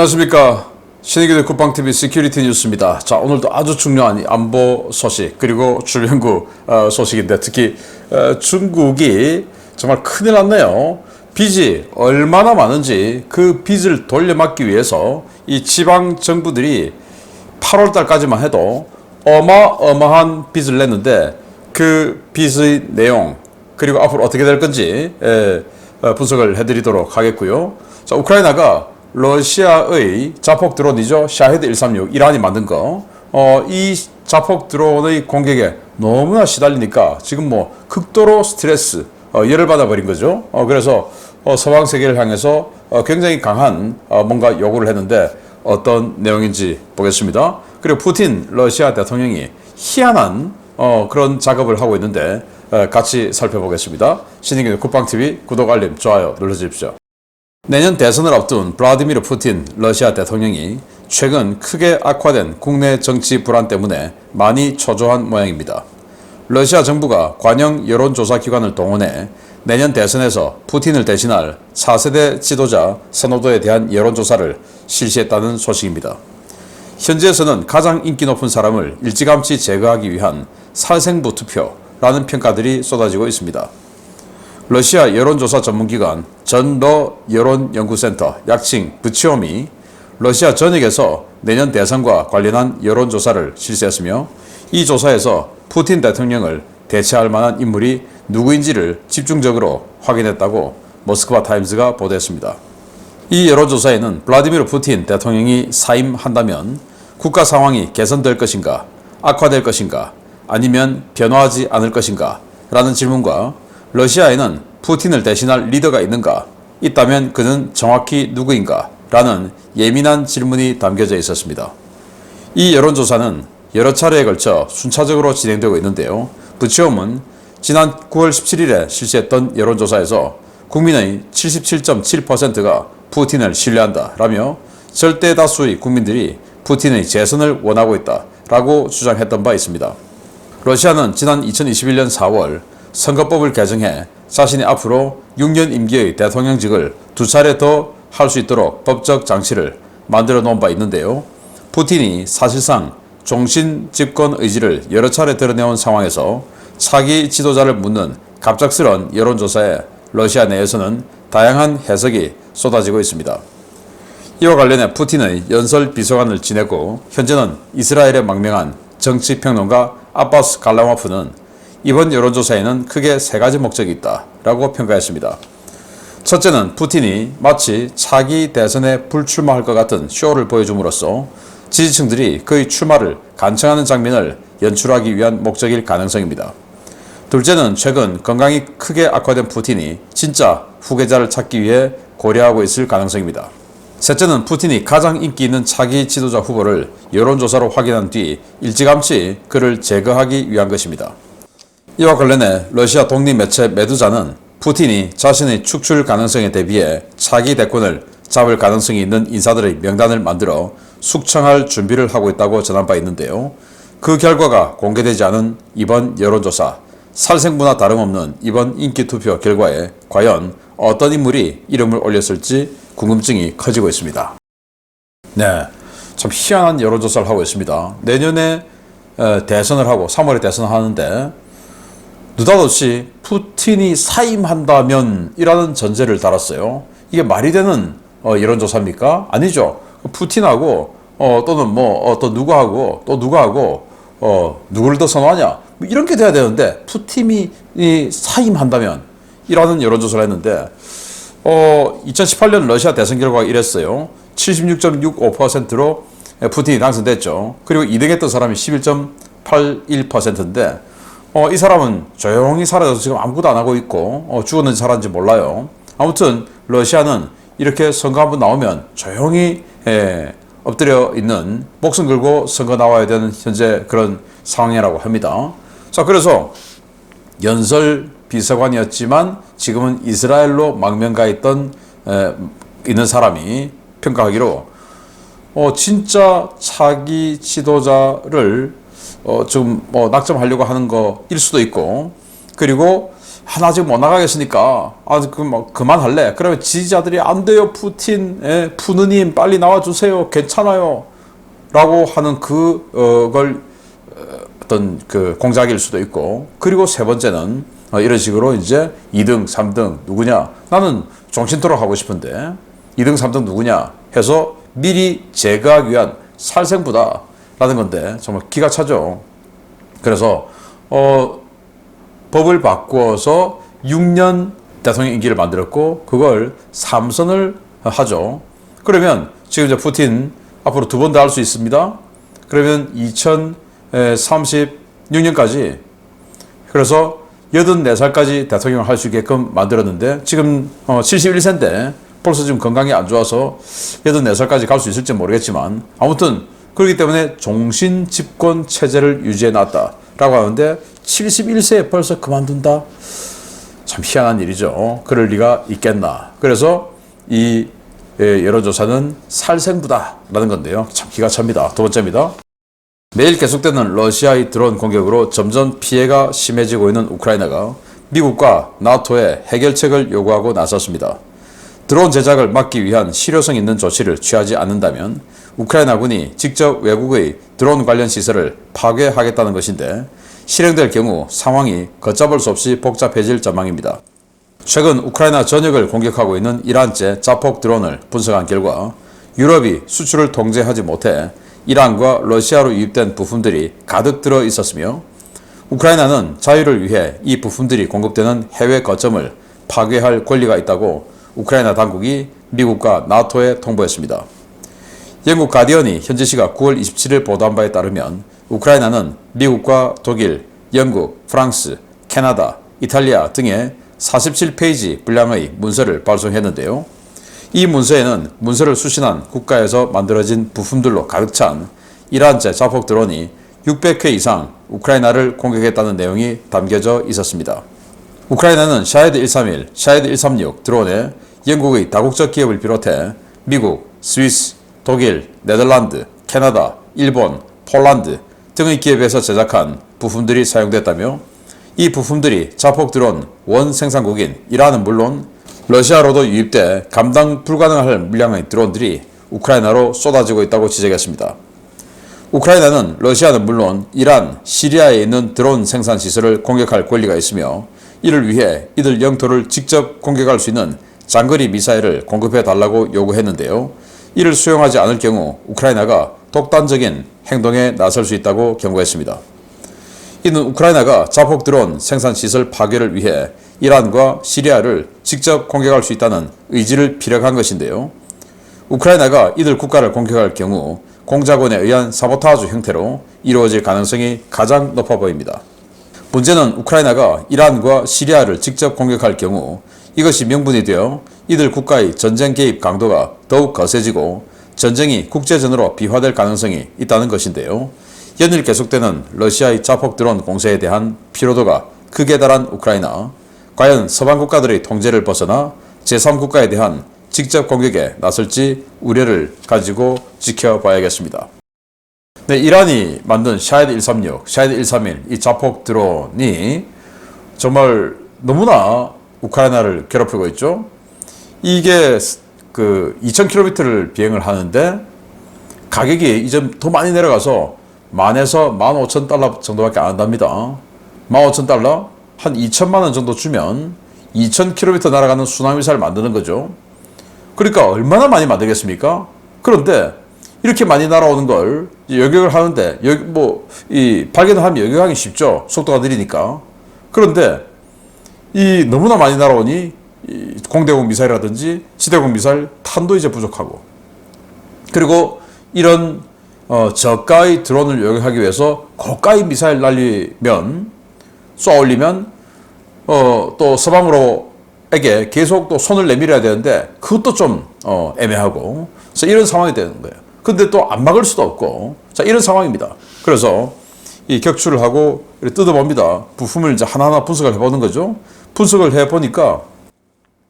안녕하십니까. 신의기대 국방TV 시큐리티 뉴스입니다. 자, 오늘도 아주 중요한 안보 소식 그리고 주변국 소식인데 특히 중국이 정말 큰일 났네요. 빚이 얼마나 많은지 그 빚을 돌려막기 위해서 이 지방 정부들이 8월 달까지만 해도 어마어마한 빚을 냈는데 그 빚의 내용 그리고 앞으로 어떻게 될 건지 분석을 해드리도록 하겠고요. 자, 우크라이나가 러시아의 자폭 드론이죠. 샤헤드 136 이란이 만든 거. 이 자폭 드론의 공격에 너무나 시달리니까 지금 뭐 극도로 스트레스, 열을 받아버린 거죠. 그래서 서방 세계를 향해서 굉장히 강한 뭔가 요구를 했는데 어떤 내용인지 보겠습니다. 그리고 푸틴 러시아 대통령이 희한한 그런 작업을 하고 있는데 같이 살펴보겠습니다. 신인기의 국방TV 구독, 알림, 좋아요 눌러주십시오. 내년 대선을 앞둔 블라디미르 푸틴 러시아 대통령이 최근 크게 악화된 국내 정치 불안 때문에 많이 초조한 모양입니다. 러시아 정부가 관영 여론조사 기관을 동원해 내년 대선에서 푸틴을 대신할 4세대 지도자 선호도에 대한 여론조사를 실시했다는 소식입니다. 현지에서는 가장 인기 높은 사람을 일찌감치 제거하기 위한 살생부 투표라는 평가들이 쏟아지고 있습니다. 러시아 여론조사 전문기관 전러 여론연구센터 약칭 부치옴이 러시아 전역에서 내년 대선과 관련한 여론조사를 실시했으며 이 조사에서 푸틴 대통령을 대체할 만한 인물이 누구인지를 집중적으로 확인했다고 모스크바 타임즈가 보도했습니다. 이 여론조사에는 블라디미르 푸틴 대통령이 사임한다면 국가 상황이 개선될 것인가, 악화될 것인가, 아니면 변화하지 않을 것인가 라는 질문과 러시아에는 푸틴을 대신할 리더가 있는가? 있다면 그는 정확히 누구인가? 라는 예민한 질문이 담겨져 있었습니다. 이 여론조사는 여러 차례에 걸쳐 순차적으로 진행되고 있는데요. 부치옴은 지난 9월 17일에 실시했던 여론조사에서 국민의 77.7%가 푸틴을 신뢰한다 라며 절대 다수의 국민들이 푸틴의 재선을 원하고 있다 라고 주장했던 바 있습니다. 러시아는 지난 2021년 4월 선거법을 개정해 자신이 앞으로 6년 임기의 대통령직을 2차례 더 할 수 있도록 법적 장치를 만들어 놓은 바 있는데요. 푸틴이 사실상 종신 집권 의지를 여러 차례 드러내온 상황에서 차기 지도자를 묻는 갑작스런 여론조사에 러시아 내에서는 다양한 해석이 쏟아지고 있습니다. 이와 관련해 푸틴의 연설 비서관을 지내고 현재는 이스라엘에 망명한 정치평론가 아바스 갈라마프는 이번 여론조사에는 크게 세 가지 목적이 있다라고 평가했습니다. 첫째는 푸틴이 마치 차기 대선에 불출마할 것 같은 쇼를 보여줌으로써 지지층들이 그의 출마를 간청하는 장면을 연출하기 위한 목적일 가능성입니다. 둘째는 최근 건강이 크게 악화된 푸틴이 진짜 후계자를 찾기 위해 고려하고 있을 가능성입니다. 셋째는 푸틴이 가장 인기 있는 차기 지도자 후보를 여론조사로 확인한 뒤 일찌감치 그를 제거하기 위한 것입니다. 이와 관련해 러시아 독립 매체 메두자는 푸틴이 자신의 축출 가능성에 대비해 차기 대권을 잡을 가능성이 있는 인사들의 명단을 만들어 숙청할 준비를 하고 있다고 전한 바 있는데요. 그 결과가 공개되지 않은 이번 여론조사, 살생부나 다름없는 이번 인기투표 결과에 과연 어떤 인물이 이름을 올렸을지 궁금증이 커지고 있습니다. 네, 참 희한한 여론조사를 하고 있습니다. 내년에 대선을 하고 3월에 대선을 하는데 느닷없이 푸틴이 사임한다면 이라는 전제를 달았어요. 이게 말이 되는 여론조사입니까? 아니죠. 푸틴하고 또는 뭐 또 누구하고 또 누구하고 누구를 더 선호하냐 뭐 이렇게 돼야 되는데 푸틴이 사임한다면 이라는 여론조사를 했는데 2018년 러시아 대선 결과가 이랬어요. 76.65%로 푸틴이 당선됐죠. 그리고 2등했던 사람이 11.81%인데 이 사람은 조용히 사라져서 지금 아무것도 안 하고 있고 죽었는지 살았는지 몰라요. 아무튼 러시아는 이렇게 선거 한번 나오면 조용히 엎드려 있는 목숨 걸고 선거 나와야 되는 현재 그런 상황이라고 합니다. 자, 그래서 연설 비서관이었지만 지금은 이스라엘로 망명가 있는 사람이 평가하기로 진짜 차기 지도자를 좀 낙점하려고 하는 거일 수도 있고, 그리고 나 아직 못 나가겠으니까 그만할래. 그러면 지지자들이 안 돼요, 푸틴, 푸느님 빨리 나와주세요, 괜찮아요 라고 하는 그걸 어떤 그 공작일 수도 있고, 그리고 세 번째는 이런 식으로 이제 2등, 3등 누구냐, 나는 종신토론 하고 싶은데 2등, 3등 누구냐 해서 미리 제거하기 위한 살생부다라는 건데 정말 기가 차죠. 그래서 법을 바꾸어서 6년 대통령 임기를 만들었고 그걸 3선을 하죠. 그러면 지금 이제 푸틴 앞으로 2번 더 할 수 있습니다. 그러면 2036년까지, 그래서 84살까지 대통령을 할 수 있게끔 만들었는데 지금 71세인데 벌써 지금 건강이 안 좋아서 84살까지 갈 수 있을지 모르겠지만, 아무튼 그렇기 때문에 종신 집권 체제를 유지해 놨다라고 하는데 71세에 벌써 그만둔다? 참 희한한 일이죠. 그럴 리가 있겠나. 그래서 이 여론조사는 살생부다라는 건데요. 참 기가 찹니다. 두 번째입니다. 매일 계속되는 러시아의 드론 공격으로 점점 피해가 심해지고 있는 우크라이나가 미국과 나토에 해결책을 요구하고 나섰습니다. 드론 제작을 막기 위한 실효성 있는 조치를 취하지 않는다면 우크라이나군이 직접 외국의 드론 관련 시설을 파괴하겠다는 것인데, 실행될 경우 상황이 걷잡을 수 없이 복잡해질 전망입니다. 최근 우크라이나 전역을 공격하고 있는 이란제 자폭 드론을 분석한 결과 유럽이 수출을 통제하지 못해 이란과 러시아로 유입된 부품들이 가득 들어 있었으며, 우크라이나는 자유를 위해 이 부품들이 공급되는 해외 거점을 파괴할 권리가 있다고 우크라이나 당국이 미국과 나토에 통보했습니다. 영국 가디언이 현지 시각 9월 27일 보도한 바에 따르면 우크라이나는 미국과 독일, 영국, 프랑스, 캐나다, 이탈리아 등의 47페이지 분량의 문서를 발송했는데요. 이 문서에는 문서를 수신한 국가에서 만들어진 부품들로 가득 찬 이란제 자폭 드론이 600회 이상 우크라이나를 공격했다는 내용이 담겨져 있었습니다. 우크라이나는 샤헤드 131, 샤헤드 136 드론에 영국의 다국적 기업을 비롯해 미국, 스위스, 독일, 네덜란드, 캐나다, 일본, 폴란드 등의 기업에서 제작한 부품들이 사용됐다며, 이 부품들이 자폭 드론 원 생산국인 이란은 물론 러시아로도 유입돼 감당 불가능할 물량의 드론들이 우크라이나로 쏟아지고 있다고 지적했습니다. 우크라이나는 러시아는 물론 이란, 시리아에 있는 드론 생산 시설을 공격할 권리가 있으며, 이를 위해 이들 영토를 직접 공격할 수 있는 장거리 미사일을 공급해 달라고 요구했는데요. 이를 수용하지 않을 경우 우크라이나가 독단적인 행동에 나설 수 있다고 경고했습니다. 이는 우크라이나가 자폭 드론 생산 시설 파괴를 위해 이란과 시리아를 직접 공격할 수 있다는 의지를 피력한 것인데요. 우크라이나가 이들 국가를 공격할 경우 공작원에 의한 사보타주 형태로 이루어질 가능성이 가장 높아 보입니다. 문제는 우크라이나가 이란과 시리아를 직접 공격할 경우 이것이 명분이 되어 이들 국가의 전쟁 개입 강도가 더욱 거세지고 전쟁이 국제전으로 비화될 가능성이 있다는 것인데요. 연일 계속되는 러시아의 자폭 드론 공세에 대한 피로도가 극에 달한 우크라이나, 과연 서방 국가들의 통제를 벗어나 제3국가에 대한 직접 공격에 나설지 우려를 가지고 지켜봐야겠습니다. 네, 이란이 만든 샤헤드 136, 샤헤드 131 이 자폭 드론이 정말 너무나 우크라이나를 괴롭히고 있죠. 이게 2000km를 비행을 하는데 가격이 이제 더 많이 내려가서 10,000에서 15,000달러 정도밖에 안 한답니다. 15,000달러? 한 2천만 원 정도 주면 2000km 날아가는 순항미사를 만드는 거죠. 그러니까 얼마나 많이 만들겠습니까? 그런데 이렇게 많이 날아오는 걸 여격을 하는데 발견을 하면 여격하기 쉽죠. 속도가 느리니까. 그런데 이 너무나 많이 날아오니 공대공 미사일이라든지 지대공 미사일 탄도 이제 부족하고, 그리고 이런 저가의 드론을 여격하기 위해서 고가의 미사일 날리면 쏘아 올리면 또 서방으로에게 계속 또 손을 내밀어야 되는데 그것도 좀 애매하고, 그래서 이런 상황이 되는 거예요. 근데 또 안 막을 수도 없고, 자, 이런 상황입니다. 그래서 이 격추를 하고 뜯어봅니다. 부품을 이제 하나하나 분석을 해보는 거죠. 분석을 해보니까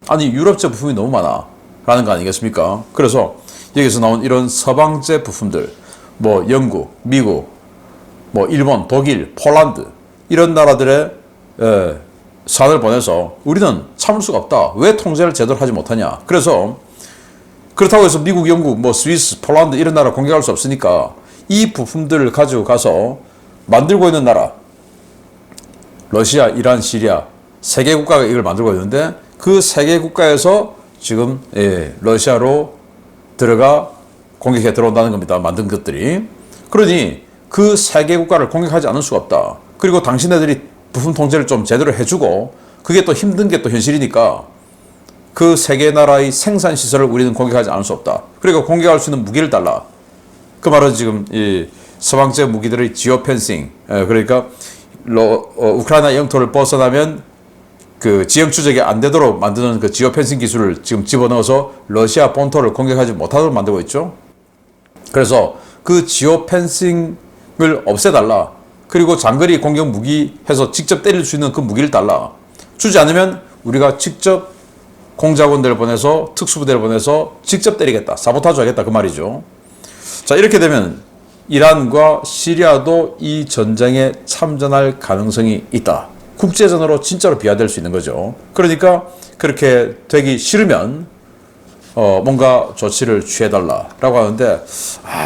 아니 유럽제 부품이 너무 많아 라는 거 아니겠습니까? 그래서 여기서 나온 이런 서방제 부품들, 영국, 미국, 일본, 독일, 폴란드 이런 나라들의 사안을 보내서 우리는 참을 수가 없다. 왜 통제를 제대로 하지 못하냐. 그래서 그렇다고 해서 미국, 영국, 뭐 스위스, 폴란드 이런 나라 공격할 수 없으니까 이 부품들을 가지고 가서 만들고 있는 나라, 러시아, 이란, 시리아 세 개 국가가 이걸 만들고 있는데 그 세 개 국가에서 지금 러시아로 들어가 공격해 들어온다는 겁니다. 만든 것들이. 그러니 그 세 개 국가를 공격하지 않을 수가 없다. 그리고 당신네들이 부품 통제를 좀 제대로 해주고 그게 또 힘든 게 또 현실이니까 그 세 개 나라의 생산 시설을 우리는 공격하지 않을 수 없다. 그러니까 공격할 수 있는 무기를 달라. 그 말은 지금 이 서방제 무기들의 지오 펜싱, 그러니까 우크라이나 영토를 벗어나면 그 지형 추적이 안 되도록 만드는 그 지오 펜싱 기술을 지금 집어넣어서 러시아 본토를 공격하지 못하도록 만들고 있죠. 그래서 그 지오 펜싱을 없애달라. 그리고 장거리 공격 무기 해서 직접 때릴 수 있는 그 무기를 달라. 주지 않으면 우리가 직접 공작원들을 보내서 특수부대를 보내서 직접 때리겠다. 사보타주 하겠다. 그 말이죠. 자, 이렇게 되면 이란과 시리아도 이 전쟁에 참전할 가능성이 있다. 국제전으로 진짜로 비화될 수 있는 거죠. 그러니까 그렇게 되기 싫으면 뭔가 조치를 취해달라라고 하는데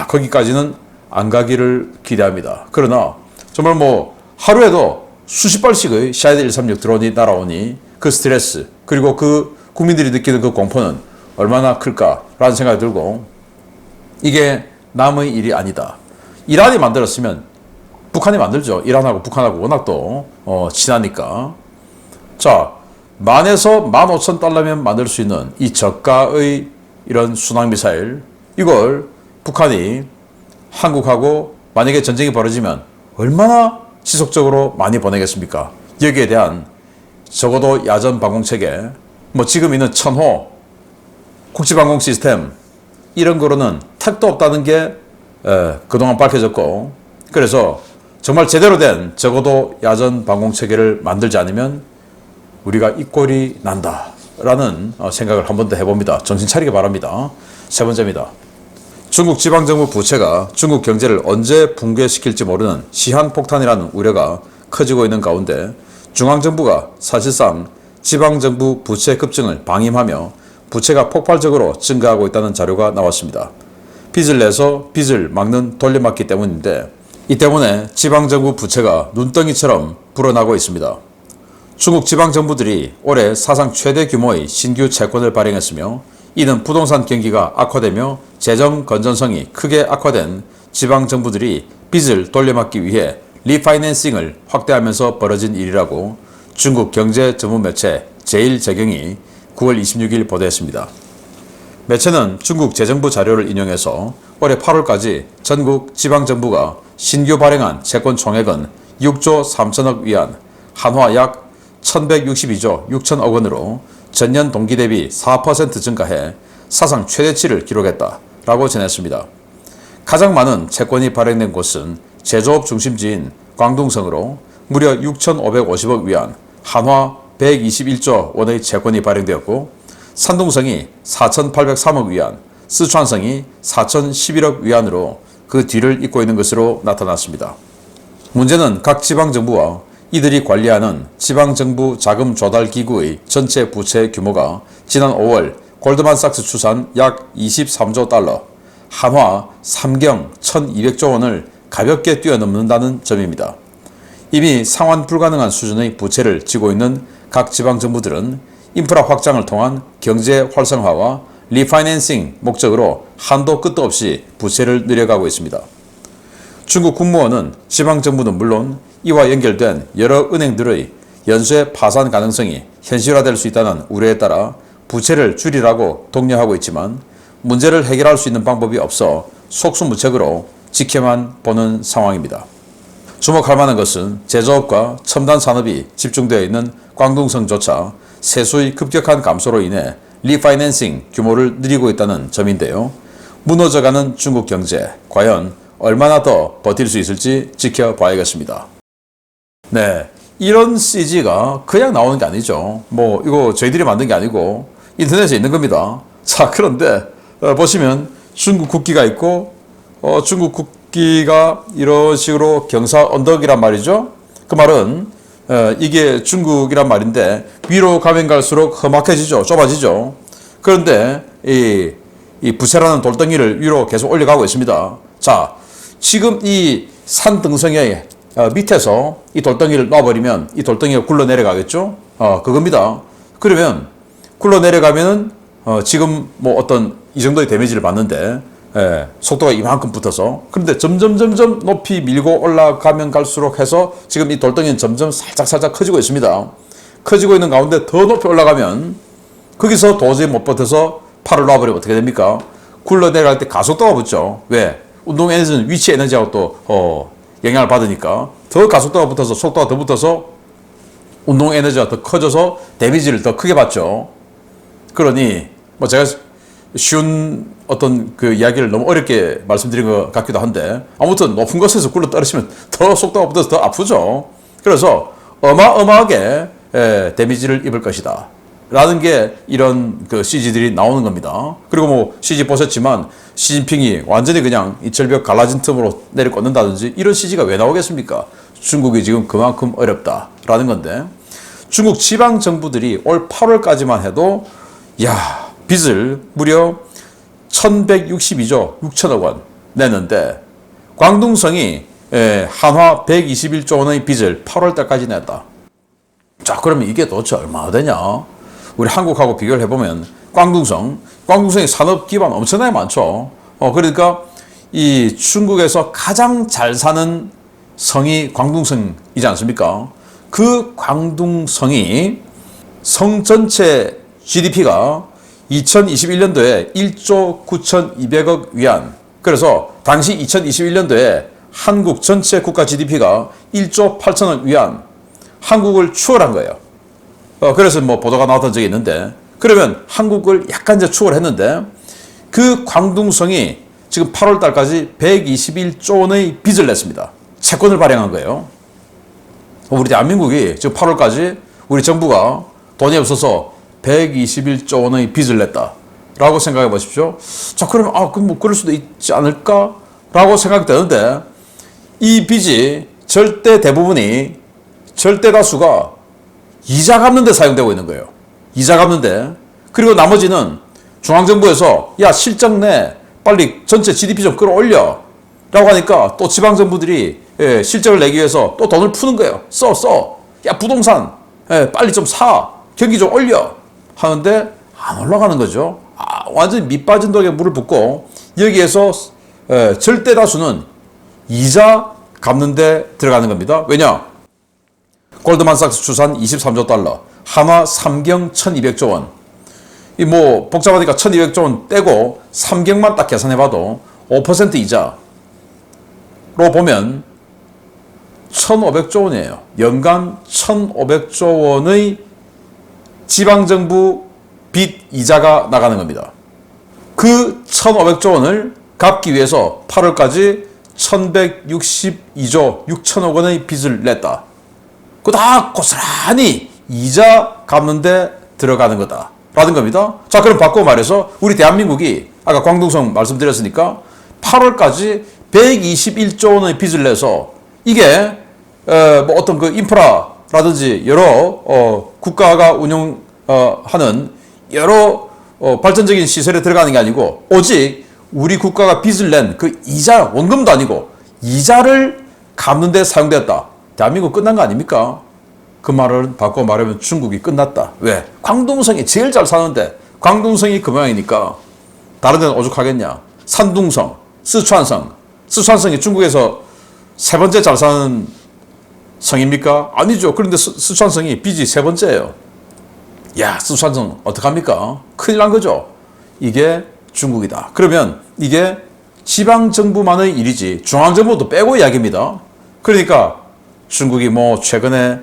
거기까지는 안 가기를 기대합니다. 그러나 정말 뭐 하루에도 수십 발씩의 샤헤드 136 드론이 날아오니 그 스트레스 그리고 그 국민들이 느끼는 그 공포는 얼마나 클까라는 생각이 들고 이게 남의 일이 아니다. 이란이 만들었으면 북한이 만들죠. 이란하고 북한하고 워낙 또 친하니까. 자, 10,000에서 15,000달러면 만들 수 있는 이 저가의 이런 순항미사일 이걸 북한이 한국하고 만약에 전쟁이 벌어지면 얼마나 지속적으로 많이 보내겠습니까? 여기에 대한 적어도 야전 방공체계, 뭐 지금 있는 천호, 국지방공 시스템 이런 거로는 택도 없다는 게 그동안 밝혀졌고 그래서 정말 제대로 된 적어도 야전 방공체계를 만들지 않으면 우리가 이 꼴이 난다라는 생각을 한 번 더 해봅니다. 정신 차리기 바랍니다. 세 번째입니다. 중국 지방정부 부채가 중국 경제를 언제 붕괴시킬지 모르는 시한폭탄이라는 우려가 커지고 있는 가운데 중앙정부가 사실상 지방정부 부채 급증을 방임하며 부채가 폭발적으로 증가하고 있다는 자료가 나왔습니다. 빚을 내서 빚을 막는 돌려막기 때문인데 이 때문에 지방정부 부채가 눈덩이처럼 불어나고 있습니다. 중국 지방정부들이 올해 사상 최대 규모의 신규 채권을 발행했으며 이는 부동산 경기가 악화되며 재정 건전성이 크게 악화된 지방정부들이 빚을 돌려막기 위해 리파이낸싱을 확대하면서 벌어진 일이라고 중국 경제 전문 매체 제1재경이 9월 26일 보도했습니다. 매체는 중국 재정부 자료를 인용해서 올해 8월까지 전국 지방정부가 신규 발행한 채권 총액은 6조 3천억 위안, 한화 약 1162조 6천억 원으로 전년 동기 대비 4% 증가해 사상 최대치를 기록했다라고 전했습니다. 가장 많은 채권이 발행된 곳은 제조업 중심지인 광둥성으로 무려 6,550억 위안, 한화 121조 원의 채권이 발행되었고 산둥성이 4,803억 위안, 스촨성이 4,011억 위안으로 그 뒤를 잇고 있는 것으로 나타났습니다. 문제는 각 지방정부와 이들이 관리하는 지방정부 자금 조달 기구의 전체 부채 규모가 지난 5월 골드만삭스 추산 약 23조 달러, 한화 3경 1,200조 원을 가볍게 뛰어넘는다는 점입니다. 이미 상환 불가능한 수준의 부채를 지고 있는 각 지방정부들은 인프라 확장을 통한 경제 활성화와 리파이낸싱 목적으로 한도 끝도 없이 부채를 늘려가고 있습니다. 중국 국무원은 지방정부는 물론 이와 연결된 여러 은행들의 연쇄 파산 가능성이 현실화될 수 있다는 우려에 따라 부채를 줄이라고 독려하고 있지만 문제를 해결할 수 있는 방법이 없어 속수무책으로 지켜만 보는 상황입니다. 주목할 만한 것은 제조업과 첨단 산업이 집중되어 있는 광둥성조차 세수의 급격한 감소로 인해 리파이낸싱 규모를 늘리고 있다는 점인데요. 무너져가는 중국 경제, 과연 얼마나 더 버틸 수 있을지 지켜봐야겠습니다. 네, 이런 CG가 그냥 나오는 게 아니죠. 뭐 이거 저희들이 만든 게 아니고 인터넷에 있는 겁니다. 자, 그런데 보시면 중국 국기가 있고 중국 국기가 이런 식으로 경사 언덕이란 말이죠. 그 말은 이게 중국이란 말인데 위로 가면 갈수록 험악해지죠. 좁아지죠. 그런데 이 부세라는 돌덩이를 위로 계속 올려가고 있습니다. 자, 지금 이 산등성의 밑에서 이 돌덩이를 놔버리면 이 돌덩이가 굴러 내려가겠죠. 그겁니다. 그러면 굴러 내려가면은 지금 뭐 어떤 이 정도의 데미지를 받는데 속도가 이만큼 붙어서 그런데 점점 높이 밀고 올라가면 갈수록 해서 지금 이 돌덩이는 점점 살짝 커지고 있습니다. 커지고 있는 가운데 더 높이 올라가면 거기서 도저히 못 버텨서 팔을 놔버리면 어떻게 됩니까? 굴러 내려갈 때 가속도가 붙죠. 왜? 운동 에너지는 위치 에너지하고 또 영향을 받으니까 더 가속도가 붙어서 속도가 더 붙어서 운동 에너지가 더 커져서 데미지를 더 크게 받죠. 그러니 뭐 제가 쉬운 어떤 그 이야기를 너무 어렵게 말씀드린 것 같기도 한데 아무튼 높은 곳에서 굴러 떨어지면 더 속도가 붙어서 더 아프죠. 그래서 어마어마하게 데미지를 입을 것이다 라는 게 이런 그 CG들이 나오는 겁니다. 그리고 뭐 CG 보셨지만 시진핑이 완전히 그냥 이 절벽 갈라진 틈으로 내려꽂는다든지 이런 CG가 왜 나오겠습니까? 중국이 지금 그만큼 어렵다라는 건데 중국 지방 정부들이 올 8월까지만 해도 빚을 무려 1162조 6천억 원 냈는데 광둥성이 한화 121조 원의 빚을 8월 달까지 냈다. 자, 그러면 이게 도대체 얼마나 되냐? 우리 한국하고 비교를 해보면 광둥성이 산업 기반 엄청나게 많죠. 그러니까 이 중국에서 가장 잘 사는 성이 광둥성이지 않습니까? 그 광둥성이 성 전체 GDP가 2021년도에 1조 9,200억 위안. 그래서 당시 2021년도에 한국 전체 국가 GDP가 1조 8천억 위안. 한국을 추월한 거예요. 그래서 뭐 보도가 나왔던 적이 있는데 그러면 한국을 약간 이제 추월했는데 그 광둥성이 지금 8월 달까지 121조 원의 빚을 냈습니다. 채권을 발행한 거예요. 우리 대한민국이 지금 8월까지 우리 정부가 돈이 없어서 121조 원의 빚을 냈다라고 생각해 보십시오. 자, 그러면 그럼 뭐 그럴 수도 있지 않을까라고 생각이 되는데 이 빚이 절대 다수가 이자 갚는 데 사용되고 있는 거예요. 이자 갚는 데. 그리고 나머지는 중앙정부에서 실적 내 빨리 전체 GDP 좀 끌어올려 라고 하니까 또 지방정부들이 실적을 내기 위해서 또 돈을 푸는 거예요. 써. 부동산 빨리 좀 사. 경기 좀 올려. 하는데 안 올라가는 거죠. 완전히 밑 빠진 독에 물을 붓고 여기에서 절대 다수는 이자 갚는 데 들어가는 겁니다. 왜냐? 골드만삭스 추산 23조 달러, 한화 삼경 1200조 원. 이 뭐 복잡하니까 1200조 원 떼고 삼경만 딱 계산해봐도 5% 이자로 보면 1500조 원이에요. 연간 1500조 원의 지방정부 빚 이자가 나가는 겁니다. 그 1500조 원을 갚기 위해서 8월까지 1162조 6천억 원의 빚을 냈다. 그거 다 고스란히 이자 갚는데 들어가는 거다 라는 겁니다. 자, 그럼 바꾸고 말해서 우리 대한민국이 아까 광둥성 말씀드렸으니까 8월까지 121조 원의 빚을 내서 이게 뭐 어떤 그 인프라라든지 여러 국가가 운영하는 여러 발전적인 시설에 들어가는 게 아니고 오직 우리 국가가 빚을 낸 그 이자, 원금도 아니고 이자를 갚는 데 사용되었다. 대한민국 끝난 거 아닙니까? 그 말을 바꿔 말하면 중국이 끝났다. 왜? 광둥성이 제일 잘 사는데 광둥성이 그 모양이니까 다른 데는 오죽하겠냐. 산둥성, 스촨성이 중국에서 세 번째 잘 사는 성입니까? 아니죠. 그런데 스촨성이 빚이 세 번째예요. 스촨성 어떡합니까? 큰일 난 거죠. 이게 중국이다. 그러면 이게 지방정부만의 일이지 중앙정부도 빼고 이야기입니다. 그러니까 중국이 뭐 최근에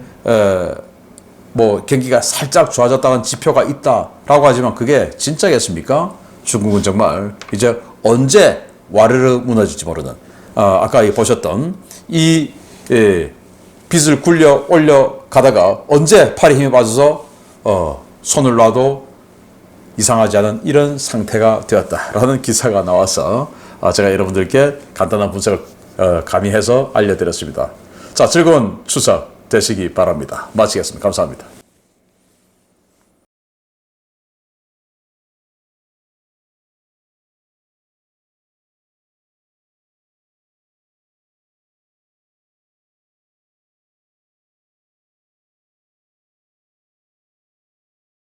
뭐 경기가 살짝 좋아졌다는 지표가 있다라고 하지만 그게 진짜겠습니까? 중국은 정말 이제 언제 와르르 무너질지 모르는 아까 보셨던 이 빚을 굴려 올려 가다가 언제 팔에 힘이 빠져서 손을 놔도 이상하지 않은 이런 상태가 되었다라는 기사가 나와서 제가 여러분들께 간단한 분석을 가미해서 알려드렸습니다. 자, 즐거운 추석 되시기 바랍니다. 마치겠습니다. 감사합니다.